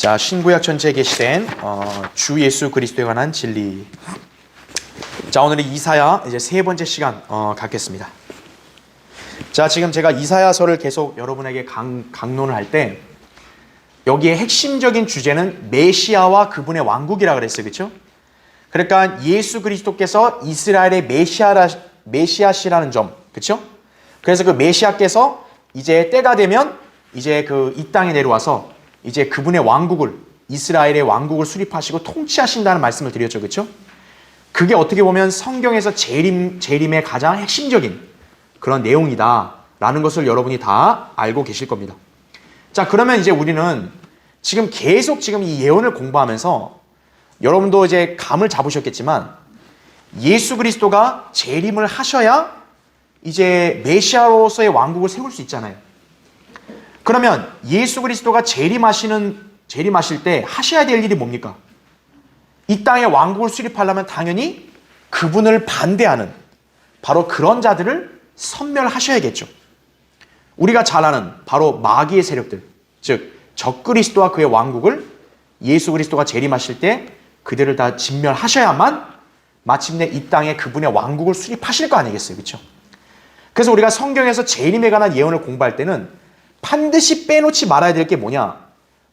자, 신구약 전체에 게시된 주 예수 그리스도에 관한 진리. 자, 오늘은 이사야 이제 세 번째 시간 갖겠습니다. 자, 지금 제가 이사야서를 계속 여러분에게 강론을 할 때 여기에 핵심적인 주제는 메시아와 그분의 왕국이라 그랬어요. 그렇죠? 그러니까 예수 그리스도께서 이스라엘의 메시아시라는 점. 그렇죠? 그래서 그 메시아께서 이제 때가 되면 이제 이 땅에 내려와서 이제 그분의 왕국을, 이스라엘의 왕국을 수립하시고 통치하신다는 말씀을 드렸죠. 그렇죠? 그게 어떻게 보면 성경에서 재림의 가장 핵심적인 그런 내용이다라는 것을 여러분이 다 알고 계실 겁니다. 자, 그러면 이제 우리는 지금 계속 이 예언을 공부하면서 여러분도 이제 감을 잡으셨겠지만 예수 그리스도가 재림을 하셔야 이제 메시아로서의 왕국을 세울 수 있잖아요. 그러면 예수 그리스도가 재림하실 때 하셔야 될 일이 뭡니까? 이 땅에 왕국을 수립하려면 당연히 그분을 반대하는 바로 그런 자들을 섬멸하셔야겠죠. 우리가 잘 아는 바로 마귀의 세력들, 즉 적그리스도와 그의 왕국을 예수 그리스도가 재림하실 때 그들을 다 진멸하셔야만 마침내 이 땅에 그분의 왕국을 수립하실 거 아니겠어요? 그렇죠? 그래서 우리가 성경에서 재림에 관한 예언을 공부할 때는 반드시 빼놓지 말아야 될 게 뭐냐?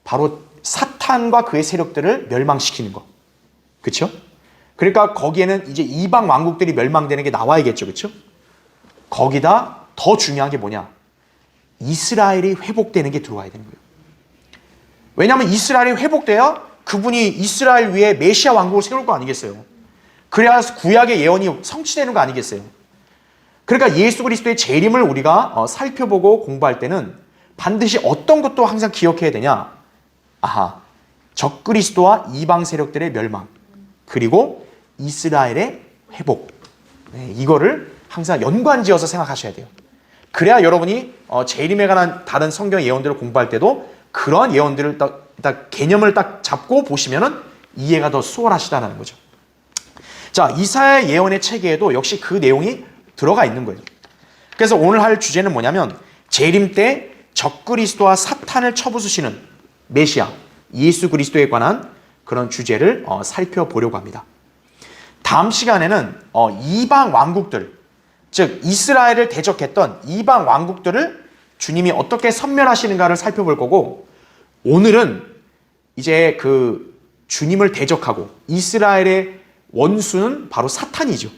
바로 사탄과 그의 세력들을 멸망시키는 거. 그렇죠? 그러니까 거기에는 이제 이방 왕국들이 멸망되는 게 나와야겠죠. 그렇죠? 거기다 더 중요한 게 뭐냐? 이스라엘이 회복되는 게 들어와야 되는 거예요. 왜냐하면 이스라엘이 회복돼야 그분이 이스라엘 위에 메시아 왕국을 세울 거 아니겠어요? 그래야 구약의 예언이 성취되는 거 아니겠어요? 그러니까 예수 그리스도의 재림을 우리가 살펴보고 공부할 때는 반드시 어떤 것도 항상 기억해야 되냐? 적그리스도와 이방 세력들의 멸망, 그리고 이스라엘의 회복. 이거를 항상 연관지어서 생각하셔야 돼요. 그래야 여러분이 재림에 관한 다른 성경 예언들을 공부할 때도 그러한 예언들을 딱 개념을 딱 잡고 보시면은 이해가 더 수월하시다는 거죠. 자, 이사야 예언의 체계에도 역시 그 내용이 들어가 있는 거예요. 그래서 오늘 할 주제는 뭐냐면 재림 때 적그리스도와 사탄을 쳐부수시는 메시아 예수 그리스도에 관한 그런 주제를 살펴보려고 합니다. 다음 시간에는 이방 왕국들, 즉 이스라엘을 대적했던 이방 왕국들을 주님이 어떻게 섬멸하시는가를 살펴볼 거고, 오늘은 이제 그 주님을 대적하고 이스라엘의 원수는 바로 사탄이죠.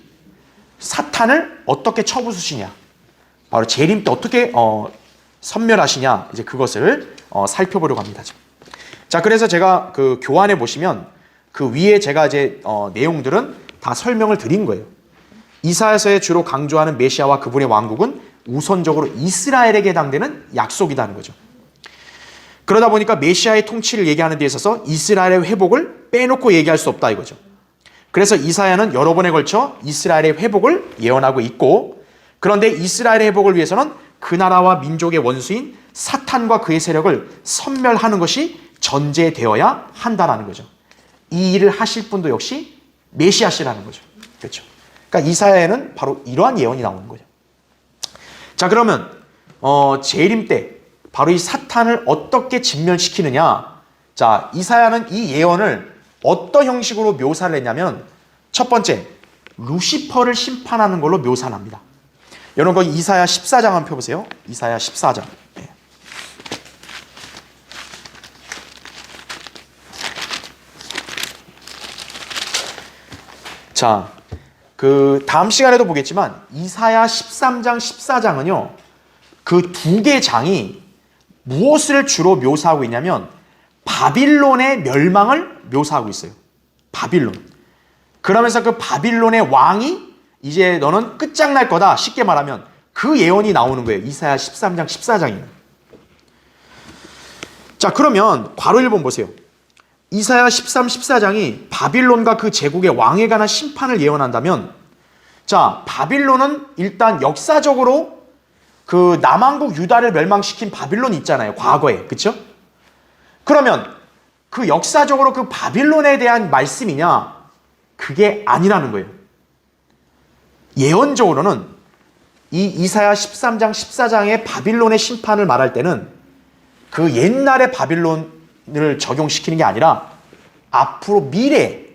사탄을 어떻게 쳐부수시냐, 바로 재림 때 어떻게 섬멸하시냐, 이제 그것을 살펴보려고 합니다. 자, 그래서 제가 그 교환해 보시면 그 위에 제가 이제 내용들은 다 설명을 드린 거예요. 이사야서에 주로 강조하는 메시아와 그분의 왕국은 우선적으로 이스라엘에게 해당되는 약속이라는 거죠. 그러다 보니까 메시아의 통치를 얘기하는 데 있어서 이스라엘의 회복을 빼놓고 얘기할 수 없다 이거죠. 그래서 이사야는 여러 번에 걸쳐 이스라엘의 회복을 예언하고 있고, 그런데 이스라엘의 회복을 위해서는 그 나라와 민족의 원수인 사탄과 그의 세력을 섬멸하는 것이 전제되어야 한다는 거죠. 이 일을 하실 분도 역시 메시아시라는 거죠. 그렇죠? 그러니까 이사야에는 바로 이러한 예언이 나오는 거죠. 자, 그러면 재림 때 바로 이 사탄을 어떻게 진멸시키느냐? 자, 이사야는 이 예언을 어떤 형식으로 묘사를 했냐면, 첫 번째, 루시퍼를 심판하는 걸로 묘사를 합니다. 여러분, 거기 이사야 14장 한번 펴보세요. 이사야 14장. 네. 자, 그 다음 시간에도 보겠지만 이사야 13장, 14장은요, 그 두 개 장이 무엇을 주로 묘사하고 있냐면 바빌론의 멸망을 묘사하고 있어요. 바빌론. 그러면서 그 바빌론의 왕이 이제 너는 끝장날 거다, 쉽게 말하면 그 예언이 나오는 거예요. 이사야 13장, 14장이면. 자, 그러면 괄호 1번 보세요. 이사야 13, 14장이 바빌론과 그 제국의 왕에 관한 심판을 예언한다면, 자, 바빌론은 일단 역사적으로 그 남왕국 유다를 멸망시킨 바빌론이 있잖아요. 과거에. 그렇죠? 그러면 그 역사적으로 그 바빌론에 대한 말씀이냐? 그게 아니라는 거예요. 예언적으로는 이 이사야 13장, 14장의 바빌론의 심판을 말할 때는 그 옛날의 바빌론 적용시키는 게 아니라 앞으로 미래에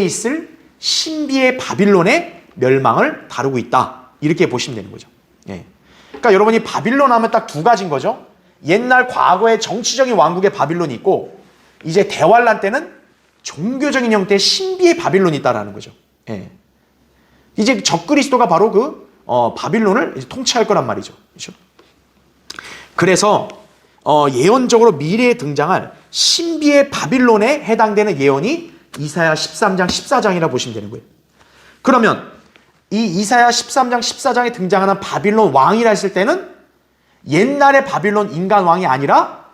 있을 신비의 바빌론의 멸망을 다루고 있다. 이렇게 보시면 되는 거죠. 예. 그러니까 여러분이 바빌론 하면 딱 두 가지인 거죠. 옛날 과거의 정치적인 왕국의 바빌론이 있고 이제 대환란 때는 종교적인 형태의 신비의 바빌론이 있다라는 거죠. 예. 이제 적그리스도가 바로 그 바빌론을 이제 통치할 거란 말이죠. 그렇죠? 그래서 예언적으로 미래에 등장할 신비의 바빌론에 해당되는 예언이 이사야 13장 14장이라 보시면 되는 거예요. 그러면 이 이사야 13장 14장에 등장하는 바빌론 왕이라 했을 때는 옛날의 바빌론 인간 왕이 아니라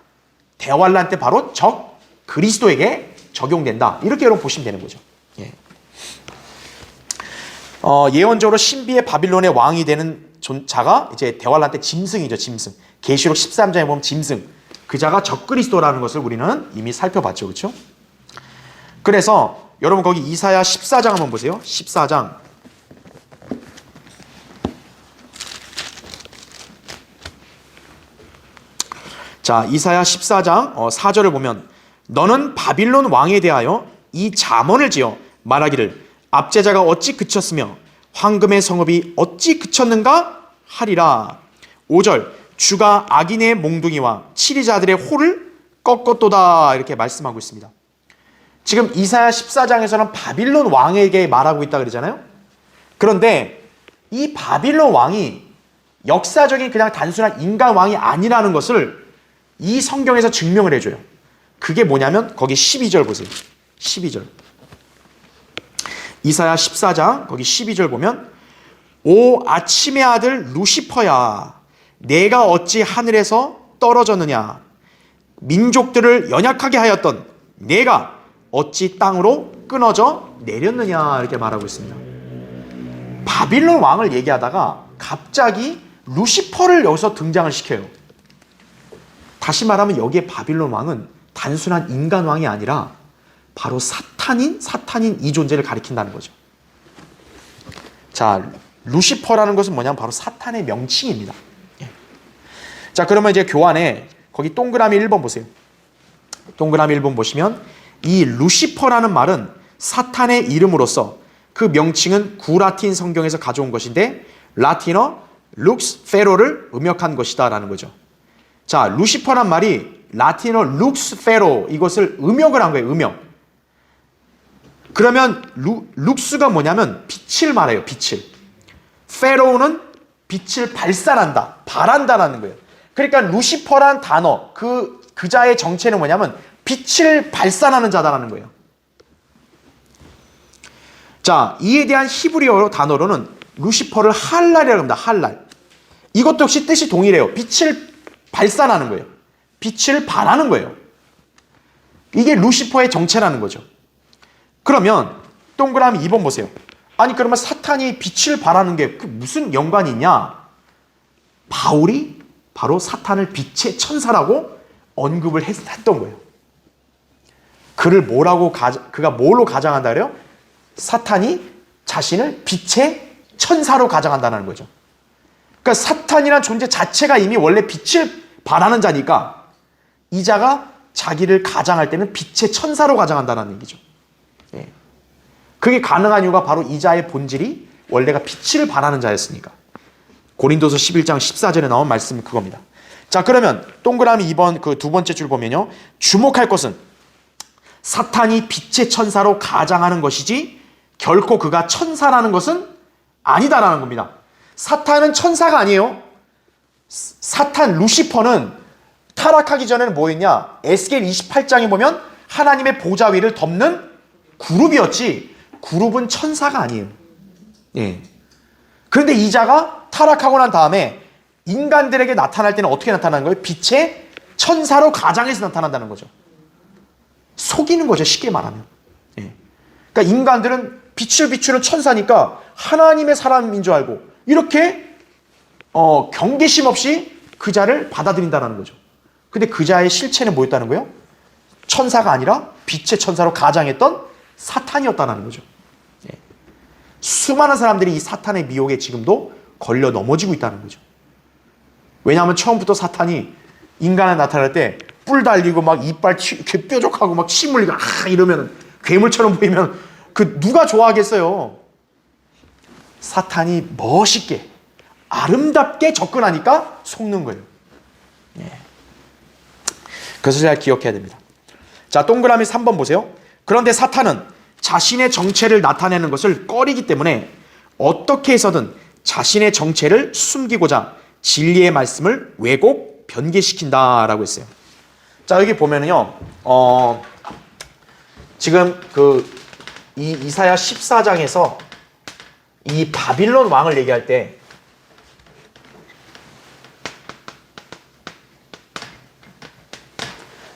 대환란 때 바로 적 그리스도에게 적용된다. 이렇게 여러분 보시면 되는 거죠. 예. 예언적으로 신비의 바빌론의 왕이 되는 자가 이제 대환란 때 짐승이죠. 짐승. 계시록 13장에 보면 짐승. 그 자가 적그리스도라는 것을 우리는 이미 살펴봤죠. 그렇죠? 그래서 여러분 거기 이사야 14장 한번 보세요. 14장. 자, 이사야 14장 4절을 보면 너는 바빌론 왕에 대하여 이 잠언을 지어 말하기를 압제자가 어찌 그쳤으며 황금의 성읍이 어찌 그쳤는가 하리라. 5절 주가 악인의 몽둥이와 치리자들의 호를 꺾었도다. 이렇게 말씀하고 있습니다. 지금 이사야 14장에서는 바빌론 왕에게 말하고 있다 그러잖아요. 그런데 이 바빌론 왕이 역사적인 그냥 단순한 인간 왕이 아니라는 것을 이 성경에서 증명을 해줘요. 그게 뭐냐면 거기 12절 보세요. 12절. 이사야 14장 거기 12절 보면 오 아침의 아들 루시퍼야 내가 어찌 하늘에서 떨어졌느냐 민족들을 연약하게 하였던 내가 어찌 땅으로 끊어져 내렸느냐 이렇게 말하고 있습니다. 바빌론 왕을 얘기하다가 갑자기 루시퍼를 여기서 등장을 시켜요. 다시 말하면 여기에 바빌론 왕은 단순한 인간 왕이 아니라 바로 사탄인 이 존재를 가리킨다는 거죠. 자, 루시퍼라는 것은 뭐냐면 바로 사탄의 명칭입니다. 예. 자, 그러면 이제 교환에 거기 동그라미 1번 보세요. 동그라미 1번 보시면 이 루시퍼라는 말은 사탄의 이름으로서 그 명칭은 구라틴 성경에서 가져온 것인데 라틴어 룩스 페로를 음역한 것이다 라는 거죠. 자, 루시퍼란 말이 라틴어 룩스 페로 이것을 음역을 한 거예요. 음역. 그러면 룩스가 뭐냐면 빛을 말해요. 빛을. 페로는 빛을 발산한다. 발한다라는 거예요. 그러니까 루시퍼란 단어 그 자의 정체는 뭐냐면 빛을 발산하는 자다라는 거예요. 자, 이에 대한 히브리어 단어로는 루시퍼를 할랄이라고 합니다. 할랄. 이것도 역시 뜻이 동일해요. 빛을 발산하는 거예요. 빛을 발하는 거예요. 이게 루시퍼의 정체라는 거죠. 그러면 동그라미 2번 보세요. 아니 그러면 사탄이 빛을 발하는 게 무슨 연관이 있냐? 바울이 바로 사탄을 빛의 천사라고 언급을 했던 거예요. 그가 뭘로 가장한다 그래요? 사탄이 자신을 빛의 천사로 가장한다는 거죠. 그러니까 사탄이라는 존재 자체가 이미 원래 빛을 발하는 자니까 이 자가 자기를 가장할 때는 빛의 천사로 가장한다는 얘기죠. 예. 그게 가능한 이유가 바로 이 자의 본질이 원래가 빛을 발하는 자였으니까. 고린도서 11장 14절에 나온 말씀이 그겁니다. 자, 그러면 동그라미 2번 그 두 번째 줄 보면요. 주목할 것은 사탄이 빛의 천사로 가장하는 것이지 결코 그가 천사라는 것은 아니다라는 겁니다. 사탄은 천사가 아니에요. 사탄 루시퍼는 타락하기 전에는 뭐였냐? 에스겔 28장에 보면 하나님의 보좌 위를 덮는 그룹이었지 그룹은 천사가 아니에요. 예. 그런데 이 자가 타락하고 난 다음에 인간들에게 나타날 때는 어떻게 나타나는 거예요? 빛의 천사로 가장해서 나타난다는 거죠. 속이는 거죠. 쉽게 말하면. 예. 그러니까 인간들은 빛을 비추는 천사니까 하나님의 사람인 줄 알고 이렇게 경계심 없이 그 자를 받아들인다는 거죠. 근데 그 자의 실체는 뭐였다는 거예요? 천사가 아니라 빛의 천사로 가장했던 사탄이었다는 거죠. 예. 수많은 사람들이 이 사탄의 미혹에 지금도 걸려 넘어지고 있다는 거죠. 왜냐하면 처음부터 사탄이 인간에 나타날 때 뿔 달리고 막 이빨 이렇게 뾰족하고 막 침 흘리고 이러면 괴물처럼 보이면 그 누가 좋아하겠어요? 사탄이 멋있게 아름답게 접근하니까 속는 거예요. 예. 그것을 잘 기억해야 됩니다. 자, 동그라미 3번 보세요. 그런데 사탄은 자신의 정체를 나타내는 것을 꺼리기 때문에 어떻게 해서든 자신의 정체를 숨기고자 진리의 말씀을 왜곡, 변개시킨다라고 했어요. 자, 여기 보면은요, 지금 이 이사야 14장에서 이 바빌론 왕을 얘기할 때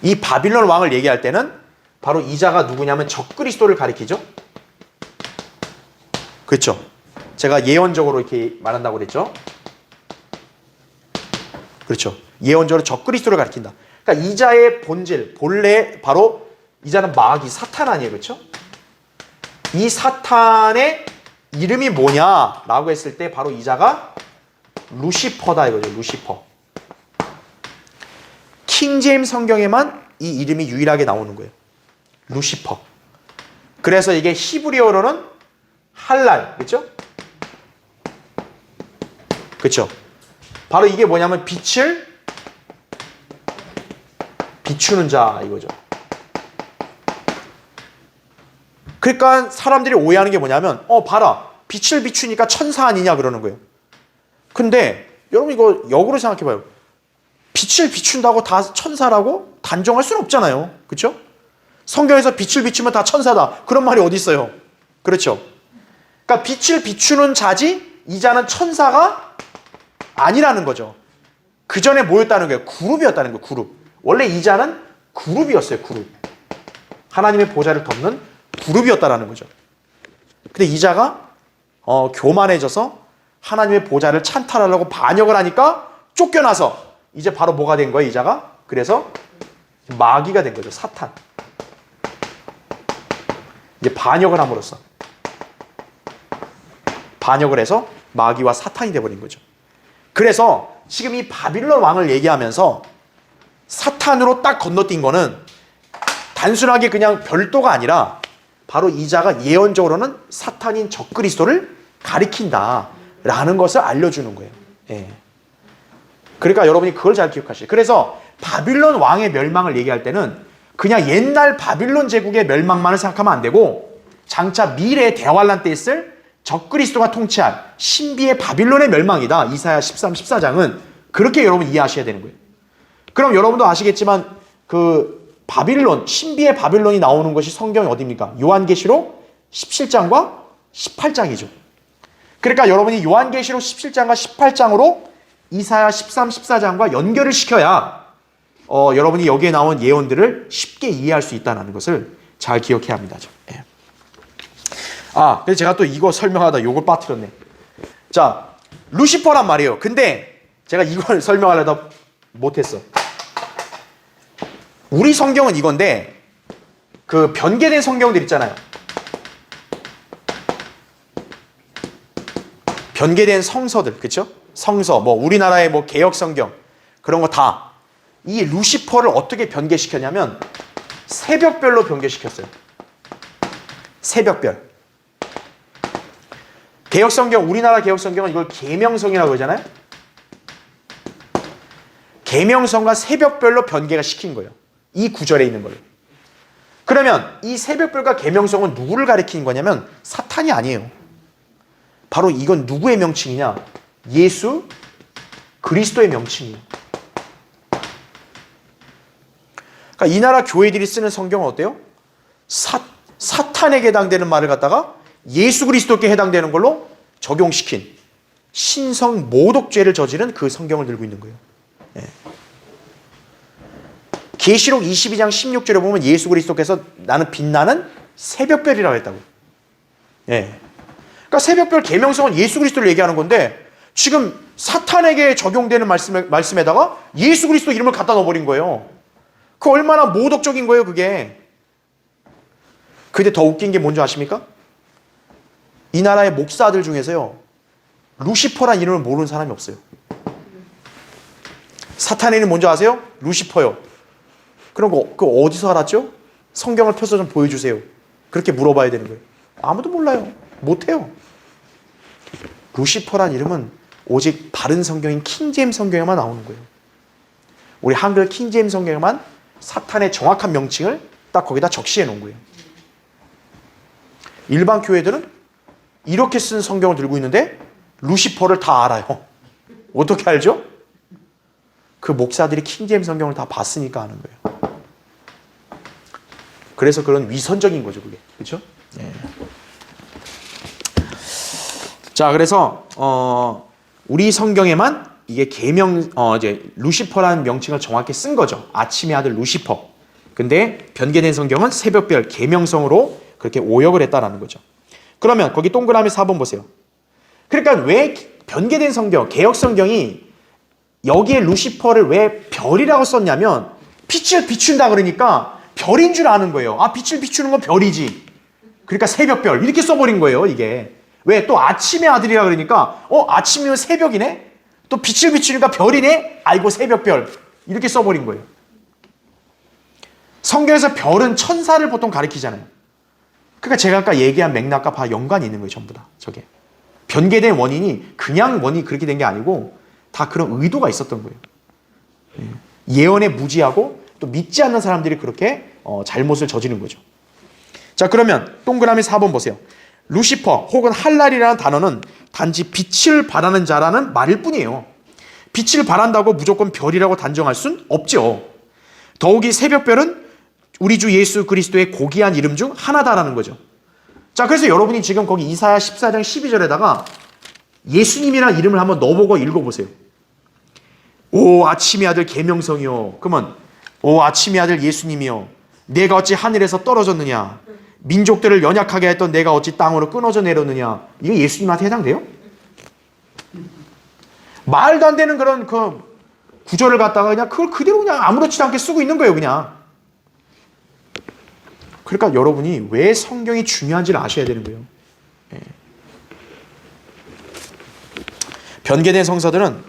이 바빌론 왕을 얘기할 때는 바로 이 자가 누구냐면 적그리스도를 가리키죠. 그렇죠? 제가 예언적으로 이렇게 말한다고 그랬죠. 그렇죠? 예언적으로 적그리스도를 가리킨다. 그러니까 이 자의 본질, 본래 바로 이 자는 마귀, 사탄 아니에요. 그렇죠? 이 사탄의 이름이 뭐냐라고 했을 때 바로 이 자가 루시퍼다 이거죠. 루시퍼. 킹제임스 성경에만 이 이름이 유일하게 나오는 거예요. 루시퍼. 그래서 이게 히브리어로는 할랄, 그렇죠? 그렇죠? 바로 이게 뭐냐면 빛을 비추는 자 이거죠. 그러니까 사람들이 오해하는 게 뭐냐면 봐라. 빛을 비추니까 천사 아니냐 그러는 거예요. 근데 여러분 이거 역으로 생각해 봐요. 빛을 비춘다고 다 천사라고 단정할 수는 없잖아요. 그렇죠? 성경에서 빛을 비추면 다 천사다. 그런 말이 어디 있어요? 그렇죠? 그러니까 빛을 비추는 자지 이 자는 천사가 아니라는 거죠. 그 전에 뭐였다는 거예요? 그룹이었다는 거예요. 그룹. 원래 이 자는 그룹이었어요. 그룹. 하나님의 보좌를 덮는 그룹이었다라는 거죠. 근데 이 자가 교만해져서 하나님의 보좌를 찬탈하려고 반역을 하니까 쫓겨나서 이제 바로 뭐가 된 거예요? 이 자가? 그래서 마귀가 된 거죠. 사탄. 이제 반역을 함으로써 반역을 해서 마귀와 사탄이 돼버린 거죠. 그래서 지금 이 바빌론 왕을 얘기하면서 사탄으로 딱 건너뛴 거는 단순하게 그냥 별도가 아니라 바로 이 자가 예언적으로는 사탄인 적그리스도를 가리킨다라는 것을 알려주는 거예요. 예. 그러니까 여러분이 그걸 잘 기억하시죠. 그래서 바빌론 왕의 멸망을 얘기할 때는 그냥 옛날 바빌론 제국의 멸망만을 생각하면 안 되고 장차 미래의 대환란 때 있을 적그리스도가 통치할 신비의 바빌론의 멸망이다. 이사야 13, 14장은 그렇게 여러분 이해하셔야 되는 거예요. 그럼 여러분도 아시겠지만 그 바빌론, 신비의 바빌론이 나오는 것이 성경이 어디입니까? 요한계시록 17장과 18장이죠. 그러니까 여러분이 요한계시록 17장과 18장으로 이사야 13, 14장과 연결을 시켜야 여러분이 여기에 나온 예언들을 쉽게 이해할 수 있다는 것을 잘 기억해야 합니다. 예. 그래서 제가 또 이거 설명하다 요걸 빠뜨렸네. 자, 루시퍼란 말이에요. 근데 제가 이걸 설명하려다 못했어. 우리 성경은 이건데 그 변개된 성경들 있잖아요. 변개된 성서들, 그렇죠? 성서, 뭐 우리나라의 뭐 개역 성경 그런 거 다 이 루시퍼를 어떻게 변개시켰냐면 새벽별로 변개시켰어요. 새벽별. 개역 성경, 우리나라 개역 성경은 이걸 계명성이라고 그러잖아요. 계명성과 새벽별로 변개가 시킨 거예요. 이 구절에 있는 거예요. 그러면 이 새벽별과 계명성은 누구를 가리키는 거냐면 사탄이 아니에요. 바로 이건 누구의 명칭이냐? 예수 그리스도의 명칭이에요. 그러니까 이 나라 교회들이 쓰는 성경은 어때요? 사탄에게 해당되는 말을 갖다가 예수 그리스도께 해당되는 걸로 적용시킨 신성 모독죄를 저지른 그 성경을 들고 있는 거예요. 예. 계시록 22장 16절에 보면 예수 그리스도께서 나는 빛나는 새벽별이라고 했다고. 예. 그러니까 새벽별 계명성은 예수 그리스도를 얘기하는 건데 지금 사탄에게 적용되는 말씀에다가 예수 그리스도 이름을 갖다 넣어버린 거예요. 그 얼마나 모독적인 거예요, 그게. 근데 더 웃긴 게 뭔지 아십니까? 이 나라의 목사들 중에서요, 루시퍼란 이름을 모르는 사람이 없어요. 사탄의 이름 뭔지 아세요? 루시퍼요. 그런 거 그 어디서 알았죠? 성경을 펴서 좀 보여주세요. 그렇게 물어봐야 되는 거예요. 아무도 몰라요. 못해요. 루시퍼란 이름은 오직 바른 성경인 킹제임스 성경에만 나오는 거예요. 우리 한글 킹제임스 성경에만 사탄의 정확한 명칭을 딱 거기다 적시해 놓은 거예요. 일반 교회들은 이렇게 쓴 성경을 들고 있는데 루시퍼를 다 알아요. 어떻게 알죠? 그 목사들이 킹제임스 성경을 다 봤으니까 아는 거예요. 그래서 그런 위선적인 거죠, 그게. 그렇죠? 예. 자, 그래서 우리 성경에만 이게 이제 루시퍼라는 명칭을 정확히 쓴 거죠. 아침의 아들 루시퍼. 근데 변개된 성경은 새벽별 계명성으로 그렇게 오역을 했다라는 거죠. 그러면 거기 동그라미 4번 보세요. 그러니까 왜 변개된 성경, 개역 성경이 여기에 루시퍼를 왜 별이라고 썼냐면 빛을 비춘다 그러니까 별인 줄 아는 거예요. 아, 빛을 비추는 건 별이지. 그러니까 새벽별 이렇게 써버린 거예요, 이게. 왜? 또 아침의 아들이라 그러니까 아침이면 새벽이네? 또 빛을 비추니까 별이네? 아이고 새벽별 이렇게 써버린 거예요. 성경에서 별은 천사를 보통 가리키잖아요. 그러니까 제가 아까 얘기한 맥락과 다 연관이 있는 거예요, 전부 다. 저게 변개된 원인이 그냥 원인이 그렇게 된 게 아니고 다 그런 의도가 있었던 거예요. 예언에 무지하고 또 믿지 않는 사람들이 그렇게 잘못을 저지른 거죠. 자, 그러면 동그라미 4번 보세요. 루시퍼 혹은 할랄이라는 단어는 단지 빛을 발하는 자라는 말일 뿐이에요. 빛을 발한다고 무조건 별이라고 단정할 순 없죠. 더욱이 새벽별은 우리 주 예수 그리스도의 고귀한 이름 중 하나다라는 거죠. 자, 그래서 여러분이 지금 거기 이사야 14장 12절에다가 예수님이라는 이름을 한번 넣어보고 읽어보세요. 오 아침의 아들 계명성이요. 그러면 오 아침의 아들 예수님이요. 내가 어찌 하늘에서 떨어졌느냐. 민족들을 연약하게 했던 내가 어찌 땅으로 끊어져 내렸느냐. 이게 예수님한테 해당돼요? 말도 안 되는 그런 그 구절을 갖다가 그냥 그걸 그대로 그냥 아무렇지도 않게 쓰고 있는 거예요, 그냥. 그러니까 여러분이 왜 성경이 중요한지를 아셔야 되는 거예요. 예. 변개된 성서들은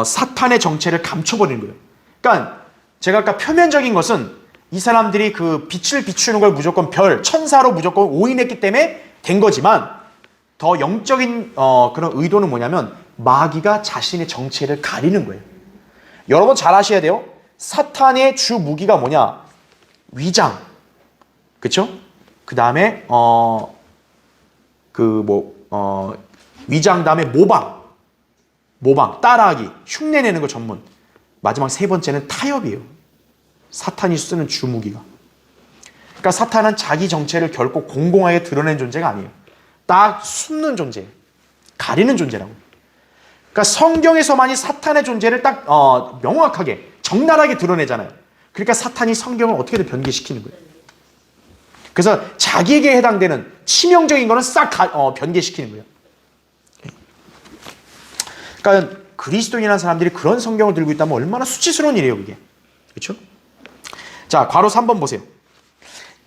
사탄의 정체를 감춰버리는 거예요. 그러니까 제가 아까 표면적인 것은 이 사람들이 그 빛을 비추는 걸 무조건 별, 천사로 무조건 오인했기 때문에 된 거지만 더 영적인 그런 의도는 뭐냐면 마귀가 자신의 정체를 가리는 거예요. 여러분 잘 아셔야 돼요. 사탄의 주 무기가 뭐냐? 위장. 그쵸? 그 다음에 위장 다음에 모방, 따라하기, 흉내내는 거 전문. 마지막 세 번째는 타협이에요. 사탄이 쓰는 주무기가. 그러니까 사탄은 자기 정체를 결코 공공하게 드러낸 존재가 아니에요. 딱 숨는 존재, 가리는 존재라고. 그러니까 성경에서만이 사탄의 존재를 딱 명확하게, 적나라하게 드러내잖아요. 그러니까 사탄이 성경을 어떻게든 변개시키는 거예요. 그래서 자기에게 해당되는 치명적인 거는 싹 변개시키는 거예요. 그러니까 그리스도인이라는 사람들이 그런 성경을 들고 있다면 얼마나 수치스러운 일이에요, 그게. 그렇죠? 자, 괄호 3번 보세요.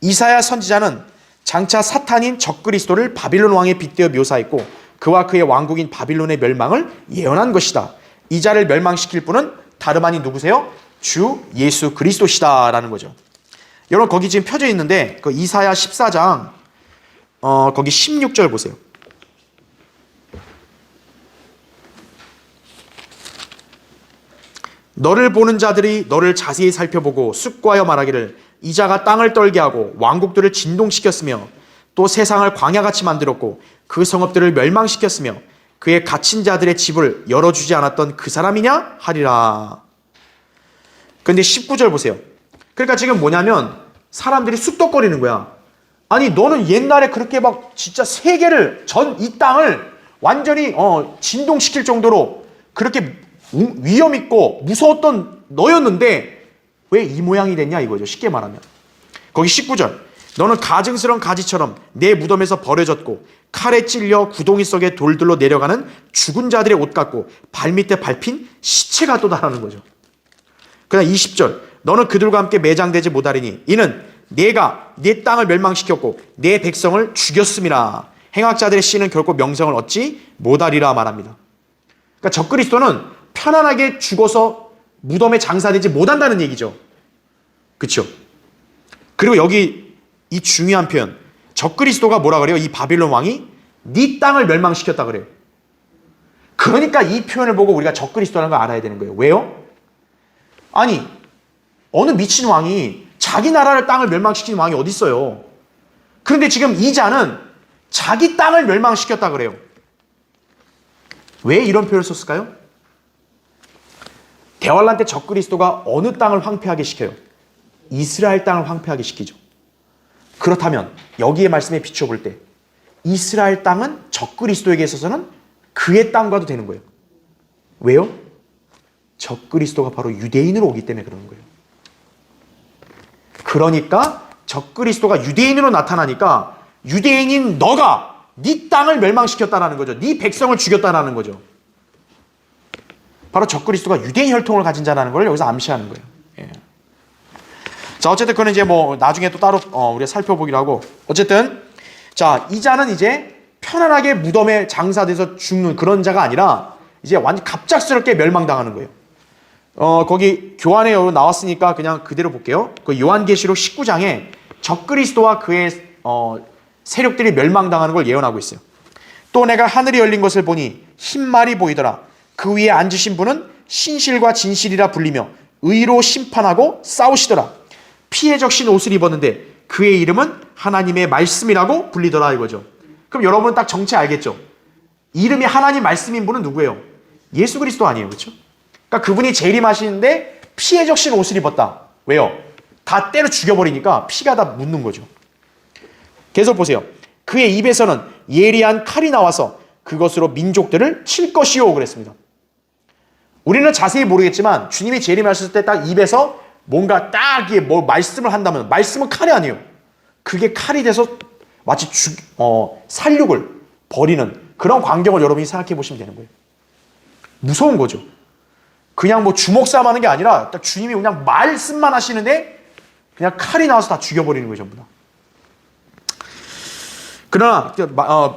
이사야 선지자는 장차 사탄인 적그리스도를 바빌론 왕에 빗대어 묘사했고 그와 그의 왕국인 바빌론의 멸망을 예언한 것이다. 이 자를 멸망시킬 분은 다름 아닌 누구세요? 주 예수 그리스도시다 라는 거죠. 여러분 거기 지금 펴져 있는데 그 이사야 14장 거기 16절 보세요. 너를 보는 자들이 너를 자세히 살펴보고 숙고하여 말하기를 이 자가 땅을 떨게 하고 왕국들을 진동시켰으며 또 세상을 광야같이 만들었고 그 성읍들을 멸망시켰으며 그의 갇힌 자들의 집을 열어주지 않았던 그 사람이냐 하리라. 그런데 19절 보세요. 그러니까 지금 뭐냐면 사람들이 쑥덕거리는 거야. 아니 너는 옛날에 그렇게 막 진짜 세계를 이 땅을 완전히 진동시킬 정도로 그렇게 위험 있고 무서웠던 너였는데 왜 이 모양이 됐냐 이거죠. 쉽게 말하면. 거기 19절. 너는 가증스러운 가지처럼 내 무덤에서 버려졌고 칼에 찔려 구덩이 속에 돌들로 내려가는 죽은 자들의 옷 같고 발밑에 밟힌 시체 같도다라는 거죠. 그다음 20절. 너는 그들과 함께 매장되지 못하리니 이는 내가 네 땅을 멸망시켰고 내 백성을 죽였음이라. 행악자들의 씨는 결코 명성을 얻지 못하리라 말합니다. 그러니까 적그리스도는 편안하게 죽어서 무덤에 장사되지 못한다는 얘기죠. 그렇죠? 그리고 여기 이 중요한 표현, 적그리스도가 뭐라 그래요? 이 바빌론 왕이 네 땅을 멸망시켰다 그래요. 그러니까 이 표현을 보고 우리가 적그리스도라는 걸 알아야 되는 거예요. 왜요? 아니, 어느 미친 왕이 자기 나라를 땅을 멸망시키는 왕이 어디 있어요? 그런데 지금 이자는 자기 땅을 멸망시켰다 그래요. 왜 이런 표현을 썼을까요? 대환란 때 적그리스도가 어느 땅을 황폐하게 시켜요? 이스라엘 땅을 황폐하게 시키죠. 그렇다면 여기에 말씀에 비춰볼 때 이스라엘 땅은 적그리스도에게 있어서는 그의 땅과도 되는 거예요. 왜요? 적그리스도가 바로 유대인으로 오기 때문에 그러는 거예요. 그러니까 적그리스도가 유대인으로 나타나니까 유대인인 너가 네 땅을 멸망시켰다라는 거죠. 네 백성을 죽였다라는 거죠. 바로 적그리스도가 유대인 혈통을 가진 자라는 걸 여기서 암시하는 거예요. 예. 자, 어쨌든 그건 이제 뭐 나중에 또 따로 우리가 살펴보기로 하고, 어쨌든 자, 이 자는 이제 편안하게 무덤에 장사돼서 죽는 그런 자가 아니라 이제 완전 갑작스럽게 멸망당하는 거예요. 거기 교환에 나왔으니까 그냥 그대로 볼게요. 그 요한계시록 19장에 적그리스도와 그의 세력들이 멸망당하는 걸 예언하고 있어요. 또 내가 하늘이 열린 것을 보니 흰 말이 보이더라. 그 위에 앉으신 분은 신실과 진실이라 불리며 의로 심판하고 싸우시더라. 피에 적신 옷을 입었는데 그의 이름은 하나님의 말씀이라고 불리더라 이거죠. 그럼 여러분 딱 정체 알겠죠? 이름이 하나님 말씀인 분은 누구예요? 예수 그리스도 아니에요, 그렇죠? 그러니까 그분이 재림하시는데 피에 적신 옷을 입었다. 왜요? 다 때려 죽여버리니까 피가 다 묻는 거죠. 계속 보세요. 그의 입에서는 예리한 칼이 나와서 그것으로 민족들을 칠 것이요 그랬습니다. 우리는 자세히 모르겠지만 주님이 재림하셨을 때 딱 입에서 뭔가 딱 뭐 말씀을 한다면, 말씀은 칼이 아니에요. 그게 칼이 돼서 마치 살육을 벌이는 그런 광경을 여러분이 생각해 보시면 되는 거예요. 무서운 거죠. 그냥 뭐 주먹 싸움 하는 게 아니라 딱 주님이 그냥 말씀만 하시는데 그냥 칼이 나와서 다 죽여버리는 거예요, 전부 다. 그러나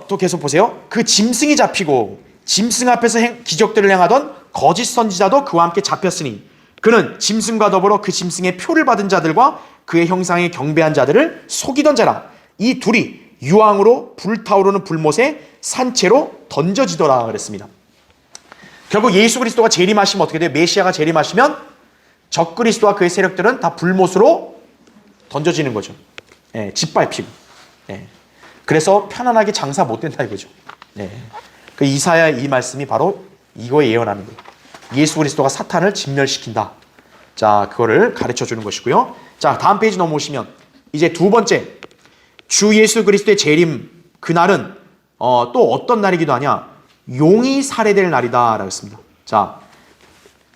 또 계속 보세요. 그 짐승이 잡히고 짐승 앞에서 기적들을 행하던 거짓 선지자도 그와 함께 잡혔으니 그는 짐승과 더불어 그 짐승의 표를 받은 자들과 그의 형상에 경배한 자들을 속이던 자라. 이 둘이 유황으로 불타오르는 불못에 산채로 던져지더라 그랬습니다. 결국 예수 그리스도가 재림하시면 어떻게 돼요? 메시아가 재림하시면 적그리스도와 그의 세력들은 다 불못으로 던져지는 거죠. 예, 짓밟히고. 예. 그래서 편안하게 장사 못 된다 이거죠. 예. 그 이사야의 이 말씀이 바로 이거에 예언하는 거예요. 예수 그리스도가 사탄을 진멸시킨다. 자, 그거를 가르쳐 주는 것이고요. 자, 다음 페이지 넘어오시면 이제 두 번째, 주 예수 그리스도의 재림 그날은 또 어떤 날이기도 하냐? 용이 살해될 날이다 라고 했습니다. 자,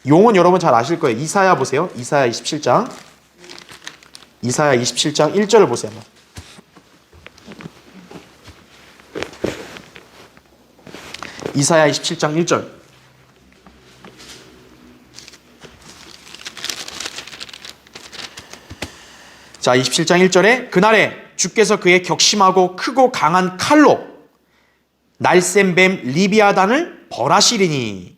용은 여러분 잘 아실 거예요. 이사야 보세요. 이사야 27장 1절을 보세요. 이사야 27장 1절. 자, 27장 1절에 그날에 주께서 그의 격심하고 크고 강한 칼로 날쌘 뱀 리비아단을 벌하시리니,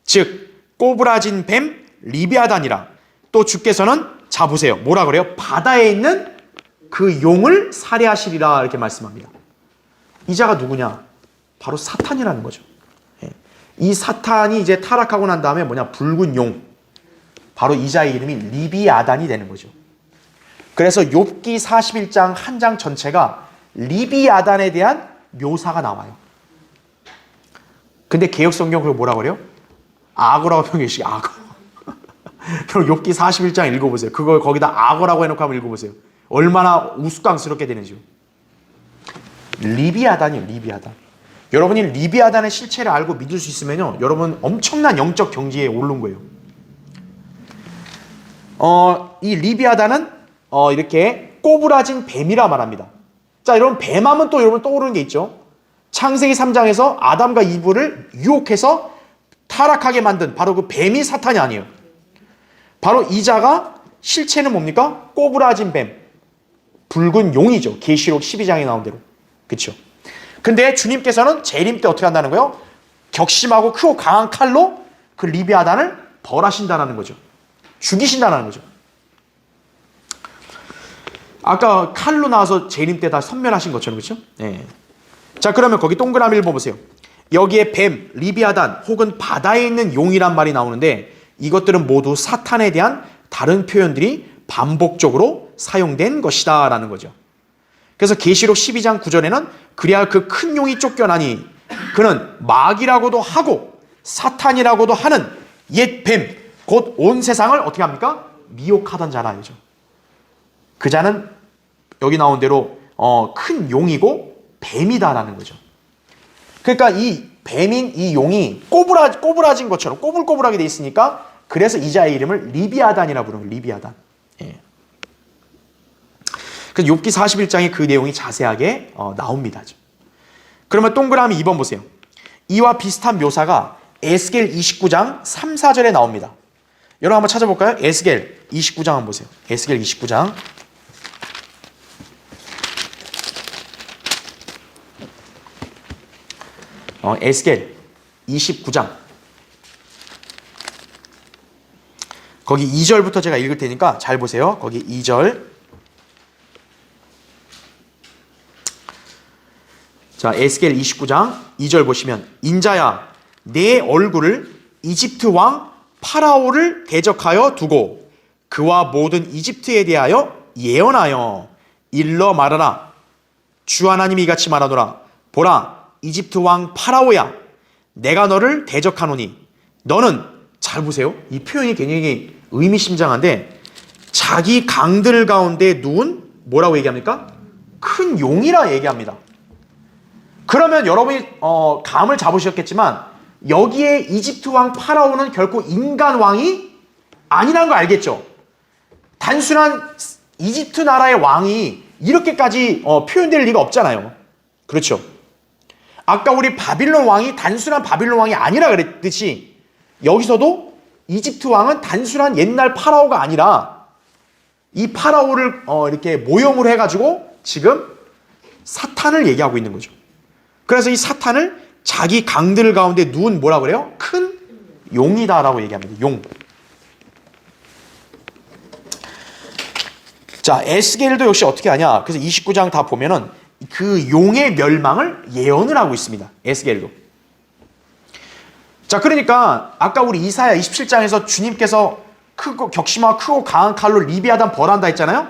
즉 꼬부라진 뱀 리비아단이라. 또 주께서는, 자 보세요, 뭐라 그래요? 바다에 있는 그 용을 살해하시리라 이렇게 말씀합니다. 이 자가 누구냐? 바로 사탄이라는 거죠. 이 사탄이 이제 타락하고 난 다음에 뭐냐? 붉은 용. 바로 이 자의 이름이 리비아단이 되는 거죠. 그래서 욥기 41장 한 장 전체가 리비아단에 대한 묘사가 나와요. 근데 개역성경 그걸 뭐라 그래요? 악어라고 표현해주시고, 악어. 그럼 욥기 41장 읽어보세요. 그걸 거기다 악어라고 해놓고 한번 읽어보세요. 얼마나 우스꽝스럽게 되는지요. 리비아단이에요, 리비아단. 여러분이 리비아단의 실체를 알고 믿을 수 있으면요, 여러분 엄청난 영적 경지에 오른 거예요. 이 리비아단은 이렇게 꼬부라진 뱀이라 말합니다. 자, 여러분 뱀하면 또 여러분 떠오르는 게 있죠. 창세기 3장에서 아담과 이브를 유혹해서 타락하게 만든 바로 그 뱀이 사탄이 아니에요. 바로 이 자가 실체는 뭡니까? 꼬부라진 뱀, 붉은 용이죠. 계시록 12장에 나온 대로. 그렇죠? 근데 주님께서는 재림 때 어떻게 한다는 거예요? 격심하고 크고 강한 칼로 그 리비아단을 벌하신다는 거죠. 죽이신다는 거죠. 아까 칼로 나와서 재림 때 다 섬멸하신 것처럼, 그렇죠? 예. 자, 그러면 거기 동그라미 1번 보세요. 여기에 뱀, 리비아단 혹은 바다에 있는 용이란 말이 나오는데 이것들은 모두 사탄에 대한 다른 표현들이 반복적으로 사용된 것이다 라는 거죠. 그래서 계시록 12장 9절에는 그래야 그 큰 용이 쫓겨나니 그는 마귀라고도 하고 사탄이라고도 하는 옛 뱀, 곧 온 세상을 어떻게 합니까? 미혹하던 자라죠. 그 자는 여기 나온 대로 큰 용이고 뱀이다라는 거죠. 그러니까 이 뱀인 이 용이 꼬부라진 것처럼 꼬불꼬불하게 돼 있으니까 그래서 이 자의 이름을 리비아단이라고 부르는 거예요. 리비아단. 예. 그래서 욥기 41장에 그 내용이 자세하게 나옵니다. 그러면 동그라미 2번 보세요. 이와 비슷한 묘사가 에스겔 29장 3, 4절에 나옵니다. 여러분 한번 찾아볼까요? 에스겔 29장 한번 보세요. 에스겔 29장. 에스겔 29장. 거기 2절부터 제가 읽을 테니까 잘 보세요. 거기 2절. 자, 에스겔 29장 2절 보시면 인자야 내 얼굴을 이집트 왕 파라오를 대적하여 두고 그와 모든 이집트에 대하여 예언하여 일러 말하라. 주 하나님이 이같이 말하노라. 보라 이집트 왕 파라오야 내가 너를 대적하노니 너는 잘 보세요. 이 표현이 굉장히 의미심장한데 자기 강들 가운데 누운 뭐라고 얘기합니까? 큰 용이라 얘기합니다. 그러면 여러분이 감을 잡으셨겠지만 여기에 이집트 왕 파라오는 결코 인간 왕이 아니라는 거 알겠죠? 단순한 이집트 나라의 왕이 이렇게까지 표현될 리가 없잖아요. 그렇죠? 아까 우리 바빌론 왕이 단순한 바빌론 왕이 아니라 그랬듯이 여기서도 이집트 왕은 단순한 옛날 파라오가 아니라 이 파라오를 이렇게 모형으로 해가지고 지금 사탄을 얘기하고 있는 거죠. 그래서 이 사탄을 자기 강들 가운데 누운 뭐라 그래요? 큰 용이다라고 얘기합니다. 용. 자, 에스겔도 역시 어떻게 하냐? 그래서 29장 다 보면은 그 용의 멸망을 예언을 하고 있습니다. 에스겔도. 자, 그러니까 아까 우리 이사야 27장에서 주님께서 격심하고 크고 강한 칼로 리비아단 벌한다 했잖아요.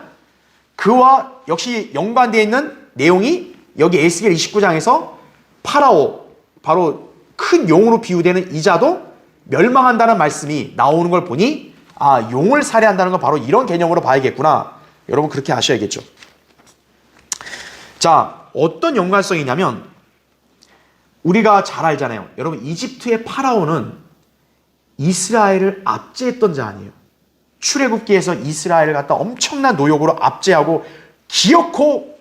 그와 역시 연관되어 있는 내용이 여기 에스겔 29장에서 파라오, 바로 큰 용으로 비유되는 이자도 멸망한다는 말씀이 나오는 걸 보니 용을 살해한다는 건 바로 이런 개념으로 봐야겠구나. 여러분 그렇게 아셔야겠죠. 자, 어떤 연관성이냐면 우리가 잘 알잖아요. 여러분 이집트의 파라오는 이스라엘을 압제했던 자 아니에요. 출애굽기에서 이스라엘을 갖다 엄청난 노역으로 압제하고 기어코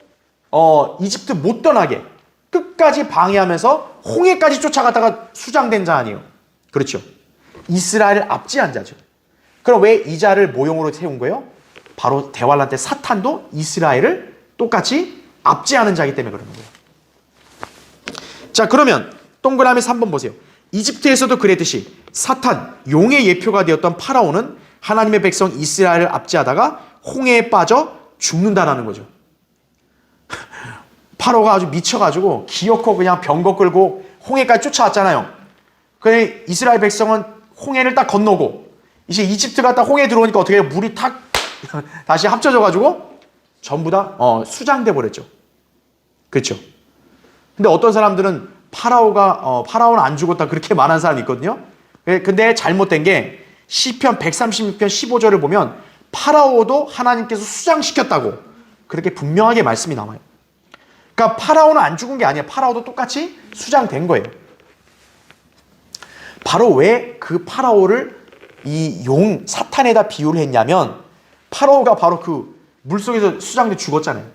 이집트 못 떠나게 끝까지 방해하면서 홍해까지 쫓아갔다가 수장된 자 아니에요. 그렇죠. 이스라엘을 압제한 자죠. 그럼 왜 이 자를 모형으로 세운 거예요? 바로 대환란 때 사탄도 이스라엘을 똑같이 압제하는 자이기 때문에 그러는 거예요. 자, 그러면 동그라미 3번 보세요. 이집트에서도 그랬듯이 사탄, 용의 예표가 되었던 파라오는 하나님의 백성 이스라엘을 압제하다가 홍해에 빠져 죽는다라는 거죠. 파라오가 아주 미쳐가지고 기어코 그냥 병거 끌고 홍해까지 쫓아왔잖아요. 그래 이스라엘 백성은 홍해를 딱 건너고 이제 이집트가 딱 홍해에 들어오니까 어떻게 해요? 물이 탁 다시 합쳐져가지고 전부 다 수장돼 버렸죠. 그렇죠. 근데 어떤 사람들은 파라오는 안 죽었다 그렇게 말하는 사람이 있거든요. 근데 잘못된 게 시편 136편 15절을 보면 파라오도 하나님께서 수장시켰다고 그렇게 분명하게 말씀이 나와요. 그러니까 파라오는 안 죽은 게 아니에요. 파라오도 똑같이 수장된 거예요. 바로 왜 그 파라오를 이 용 사탄에다 비유를 했냐면 파라오가 바로 그 물속에서 수장돼 죽었잖아요.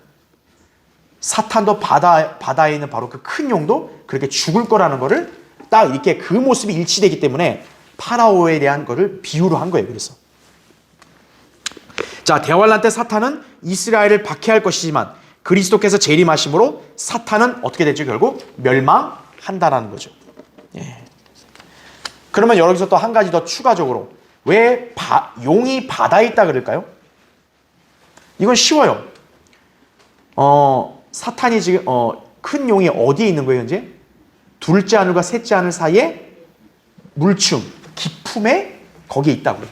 사탄도 바다에 있는 바로 그 큰 용도 그렇게 죽을 거라는 거를 딱 이렇게 그 모습이 일치되기 때문에 파라오에 대한 거를 비유로 한 거예요. 그래서 자, 대환란 때 사탄은 이스라엘을 박해할 것이지만 그리스도께서 재림하심으로 사탄은 어떻게 되죠? 결국 멸망한다라는 거죠. 예. 그러면 여기서 또 한 가지 더 추가적으로 왜 용이 바다에 있다 그럴까요? 이건 쉬워요. 사탄이 지금 큰 용이 어디에 있는 거예요, 현재? 둘째 하늘과 셋째 하늘 사이에 물층, 깊음에 거기에 있다고요.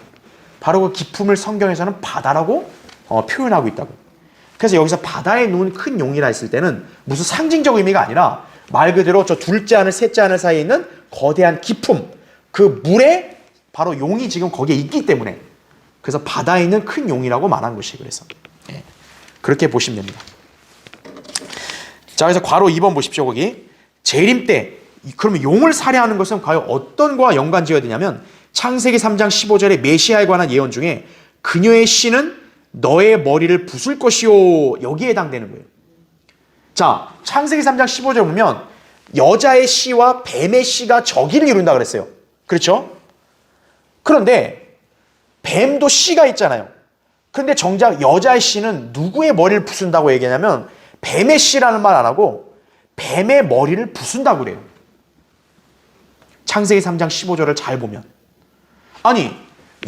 바로 그 깊음을 성경에서는 바다라고 표현하고 있다고. 그래서 여기서 바다에 누운 큰 용이라 했을 때는 무슨 상징적 의미가 아니라 말 그대로 저 둘째 하늘, 셋째 하늘 사이에 있는 거대한 깊음, 그 물에 바로 용이 지금 거기에 있기 때문에 그래서 바다에 있는 큰 용이라고 말한 것이 그래서 그렇게 보시면 됩니다. 자, 그래서 괄호 2번 보십시오. 거기 재림 때 그러면 용을 살해하는 것은 과연 어떤 거와 연관지어야 되냐면 창세기 3장 15절의 메시아에 관한 예언 중에 그녀의 씨는 너의 머리를 부술 것이요 여기에 해당되는 거예요. 자, 창세기 3장 15절 보면 여자의 씨와 뱀의 씨가 적이를 이룬다 그랬어요. 그렇죠? 그런데 뱀도 씨가 있잖아요. 그런데 정작 여자의 씨는 누구의 머리를 부순다고 얘기하냐면 뱀의 씨라는 말 안 하고 뱀의 머리를 부순다고 그래요. 창세기 3장 15절을 잘 보면. 아니,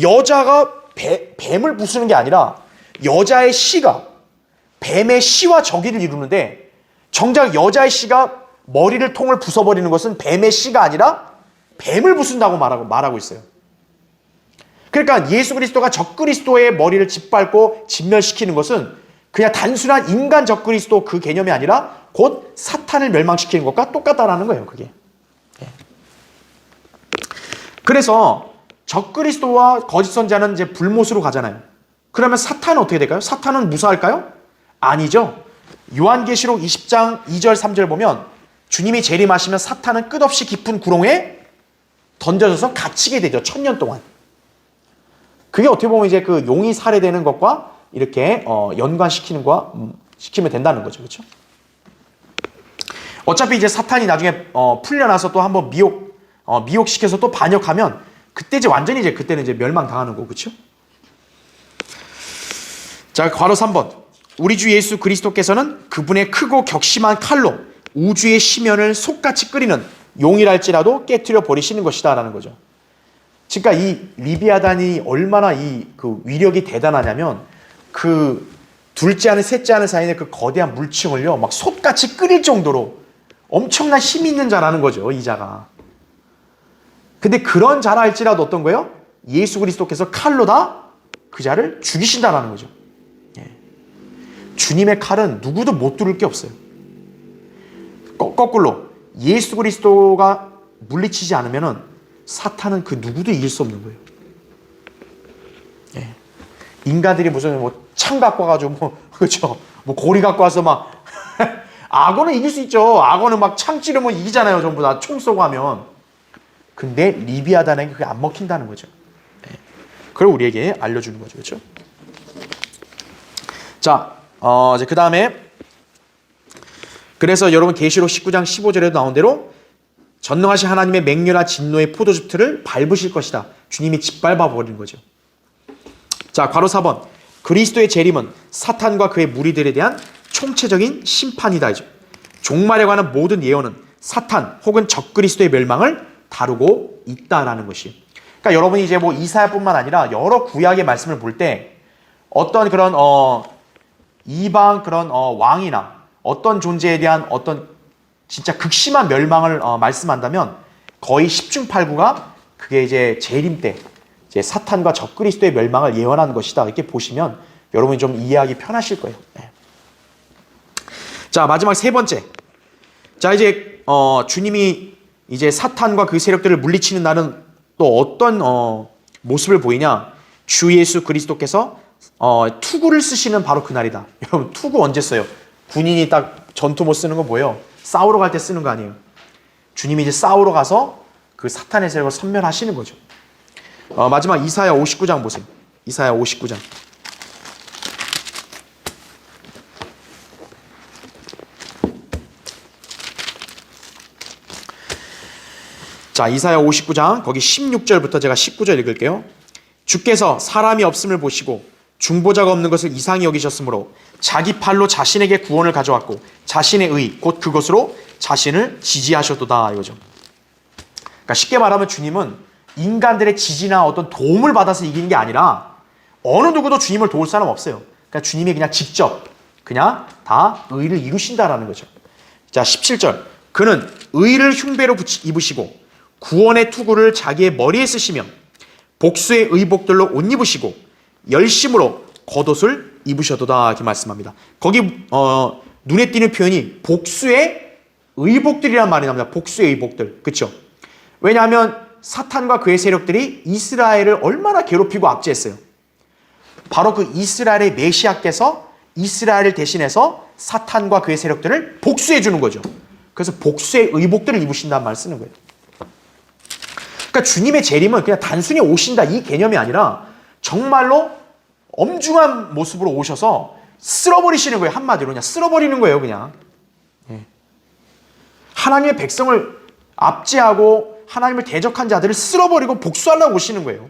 여자가 뱀을 부수는 게 아니라 여자의 씨가 뱀의 씨와 적이를 이루는데 정작 여자의 씨가 머리를 통을 부숴버리는 것은 뱀의 씨가 아니라 뱀을 부순다고 말하고 있어요. 그러니까 예수 그리스도가 적그리스도의 머리를 짓밟고 진멸시키는 것은 그냥 단순한 인간 적그리스도 그 개념이 아니라 곧 사탄을 멸망시키는 것과 똑같다라는 거예요. 그게. 그래서 적그리스도와 거짓 선자는 이제 불못으로 가잖아요. 그러면 사탄은 어떻게 될까요? 사탄은 무사할까요? 아니죠. 요한계시록 20장 2절 3절 보면 주님이 재림하시면 사탄은 끝없이 깊은 구렁에 던져져서 갇히게 되죠. 1000년 동안. 그게 어떻게 보면 이제 그 용이 살해되는 것과 이렇게 연관시키는 거와 시키면 된다는 거죠. 그렇죠? 어차피 이제 사탄이 나중에 풀려나서 또 한번 미혹시켜서 또 반역하면 그때 이제 완전히 이제 그때는 이제 멸망당하는 거고. 그렇죠? 자, 괄호 3번. 우리 주 예수 그리스도께서는 그분의 크고 격심한 칼로 우주의 심연을 속같이 끓이는 용이랄지라도 깨트려 버리시는 것이다 라는 거죠. 그러니까 이 리비아단이 얼마나 그 위력이 대단하냐면 그 둘째 하늘 셋째 하늘 사이에 그 거대한 물층을요 막 솥같이 끓일 정도로 엄청난 힘이 있는 자라는 거죠. 이 자가. 근데 그런 자라 할지라도 어떤 거예요? 예수 그리스도께서 칼로 다 그 자를 죽이신다라는 거죠. 주님의 칼은 누구도 못 뚫을 게 없어요. 거꾸로 예수 그리스도가 물리치지 않으면은 사탄은 그 누구도 이길 수 없는 거예요. 인간들이 무슨 뭐 창 갖고 와가지고 그렇죠? 뭐 고리 갖고 와서 막 악어는 이길 수 있죠. 악어는 막 창 찌르면 이기잖아요. 전부 다 총 쏘고 하면. 근데 리비아단에게 그게 안 먹힌다는 거죠. 그걸 우리에게 알려주는 거죠. 그렇죠? 자, 이제 그 다음에 그래서 여러분 계시록 19장 15절에도 나온 대로 전능하신 하나님의 맹렬한 진노의 포도즙 틀을 밟으실 것이다. 주님이 짓밟아 버리는 거죠. 자, 괄호 4번. 그리스도의 재림은 사탄과 그의 무리들에 대한 총체적인 심판이다. 종말에 관한 모든 예언은 사탄 혹은 적그리스도의 멸망을 다루고 있다라는 것이. 그러니까 여러분이 이제 뭐 이사야뿐만 아니라 여러 구약의 말씀을 볼 때 어떤 그런 이방 그런 왕이나 어떤 존재에 대한 어떤 진짜 극심한 멸망을 말씀한다면 거의 10중 8구가 그게 이제 재림 때 이제 사탄과 적그리스도의 멸망을 예언한 것이다. 이렇게 보시면 여러분이 좀 이해하기 편하실 거예요. 네. 자, 마지막 세 번째. 자, 이제 주님이 이제 사탄과 그 세력들을 물리치는 날은 또 어떤 모습을 보이냐? 주 예수 그리스도께서 투구를 쓰시는 바로 그날이다. 여러분, 투구 언제 써요? 군인이 딱 전투 못 쓰는 거 뭐예요? 싸우러 갈 때 쓰는 거 아니에요? 주님이 이제 싸우러 가서 그 사탄의 세력을 섬멸하시는 거죠. 마지막 이사야 59장 보세요. 이사야 59장. 자, 이사야 59장 거기 16절부터 제가 19절 읽을게요. 주께서 사람이 없음을 보시고 중보자가 없는 것을 이상히 여기셨으므로 자기 팔로 자신에게 구원을 가져왔고 자신의 의 곧 그것으로 자신을 지지하셨도다 이거죠. 그러니까 쉽게 말하면 주님은 인간들의 지지나 어떤 도움을 받아서 이기는 게 아니라 어느 누구도 주님을 도울 사람 없어요. 그러니까 주님이 그냥 직접 그냥 다 의를 이루신다라는 거죠. 자, 17절. 그는 의를 흉배로 입으시고 구원의 투구를 자기의 머리에 쓰시며 복수의 의복들로 옷 입으시고 열심으로 겉옷을 입으셔도다 이렇게 말씀합니다. 거기 눈에 띄는 표현이 복수의 의복들이란 말이 나옵니다. 복수의 의복들. 그렇죠? 왜냐하면 사탄과 그의 세력들이 이스라엘을 얼마나 괴롭히고 압제했어요. 바로 그 이스라엘의 메시아께서 이스라엘을 대신해서 사탄과 그의 세력들을 복수해 주는 거죠. 그래서 복수의 의복들을 입으신다는 말을 쓰는 거예요. 그러니까 주님의 재림은 그냥 단순히 오신다 이 개념이 아니라 정말로 엄중한 모습으로 오셔서 쓸어버리시는 거예요. 한마디로 그냥 쓸어버리는 거예요. 그냥 하나님의 백성을 압제하고 하나님을 대적한 자들을 쓸어버리고 복수하려고 오시는 거예요.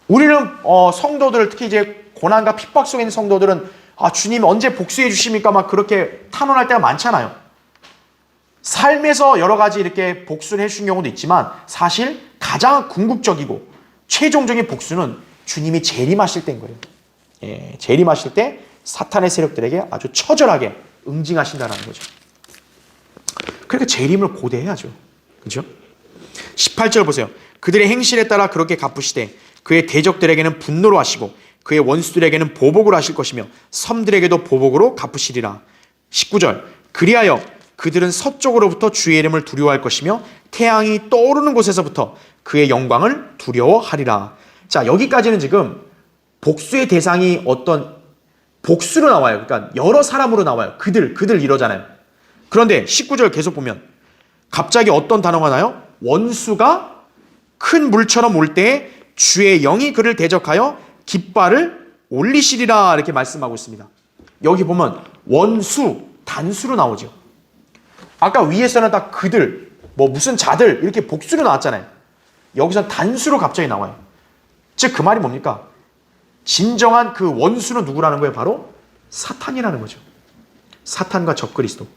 우리는 성도들, 특히 이제 고난과 핍박 속에 있는 성도들은 주님 언제 복수해 주십니까? 막 그렇게 탄원할 때가 많잖아요. 삶에서 여러 가지 이렇게 복수를 해주신 경우도 있지만 사실 가장 궁극적이고 최종적인 복수는 주님이 재림하실 때인 거예요. 예, 재림하실 때 사탄의 세력들에게 아주 처절하게 응징하신다는 거죠. 그러니까 재림을 고대해야죠. 그렇죠? 18절 보세요. 그들의 행실에 따라 그렇게 갚으시되 그의 대적들에게는 분노로 하시고 그의 원수들에게는 보복을 하실 것이며 섬들에게도 보복으로 갚으시리라. 19절. 그리하여 그들은 서쪽으로부터 주의 이름을 두려워할 것이며 태양이 떠오르는 곳에서부터 그의 영광을 두려워하리라. 자, 여기까지는 지금 복수의 대상이 어떤 복수로 나와요. 그러니까 여러 사람으로 나와요. 그들 이러잖아요. 그런데 19절 계속 보면 갑자기 어떤 단어가 나요? 원수가 큰 물처럼 올 때에 주의 영이 그를 대적하여 깃발을 올리시리라 이렇게 말씀하고 있습니다. 여기 보면 원수, 단수로 나오죠. 아까 위에서는 다 그들, 무슨 자들 이렇게 복수로 나왔잖아요. 여기서는 단수로 갑자기 나와요. 즉 그 말이 뭡니까? 진정한 그 원수는 누구라는 거예요? 바로 사탄이라는 거죠. 사탄과 적그리스도.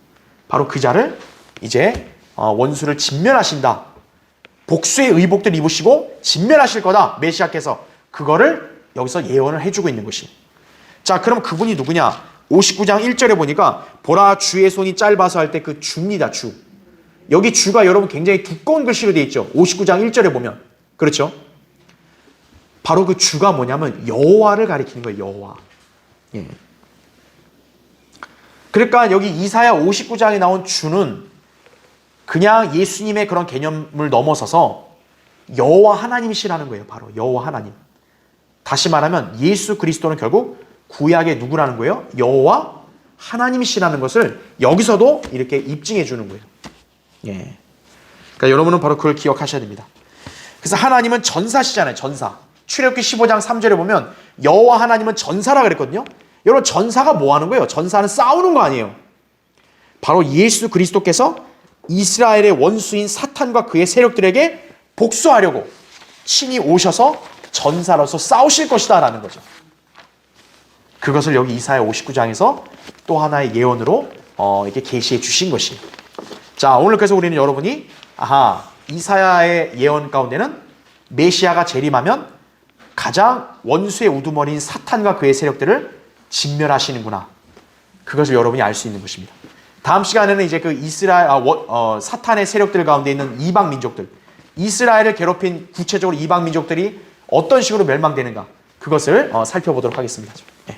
바로 그 자를 이제 원수를 진멸하신다. 복수의 의복들 입으시고 진멸하실 거다. 메시아께서 그거를 여기서 예언을 해주고 있는 것이. 자, 그럼 그분이 누구냐? 59장 1절에 보니까 보라 주의 손이 짧아서 할 때 그 주입니다. 주. 여기 주가 여러분 굉장히 두꺼운 글씨로 되어 있죠. 59장 1절에 보면. 그렇죠? 바로 그 주가 뭐냐면 여호와를 가리키는 거예요. 여호와. 예. 그러니까 여기 이사야 59장에 나온 주는 그냥 예수님의 그런 개념을 넘어서서 여호와 하나님이시라는 거예요. 바로 여호와 하나님. 다시 말하면 예수 그리스도는 결국 구약의 누구라는 거예요? 여호와 하나님이시라는 것을 여기서도 이렇게 입증해 주는 거예요. 예. 그러니까 여러분은 바로 그걸 기억하셔야 됩니다. 그래서 하나님은 전사시잖아요. 전사. 출애굽기 15장 3절에 보면 여호와 하나님은 전사라 그랬거든요. 여러분 전사가 뭐 하는 거예요? 전사는 싸우는 거 아니에요. 바로 예수 그리스도께서 이스라엘의 원수인 사탄과 그의 세력들에게 복수하려고 친히 오셔서 전사로서 싸우실 것이다 라는 거죠. 그것을 여기 이사야 59장에서 또 하나의 예언으로 이렇게 계시해 주신 것이. 자, 오늘 그래서 우리는 여러분이 이사야의 예언 가운데는 메시아가 재림하면 가장 원수의 우두머리인 사탄과 그의 세력들을 진멸하시는구나. 그것을 여러분이 알 수 있는 것입니다. 다음 시간에는 이제 그 이스라엘 사탄의 세력들 가운데 있는 이방 민족들, 이스라엘을 괴롭힌 구체적으로 이방 민족들이 어떤 식으로 멸망되는가, 그것을 살펴보도록 하겠습니다. 네.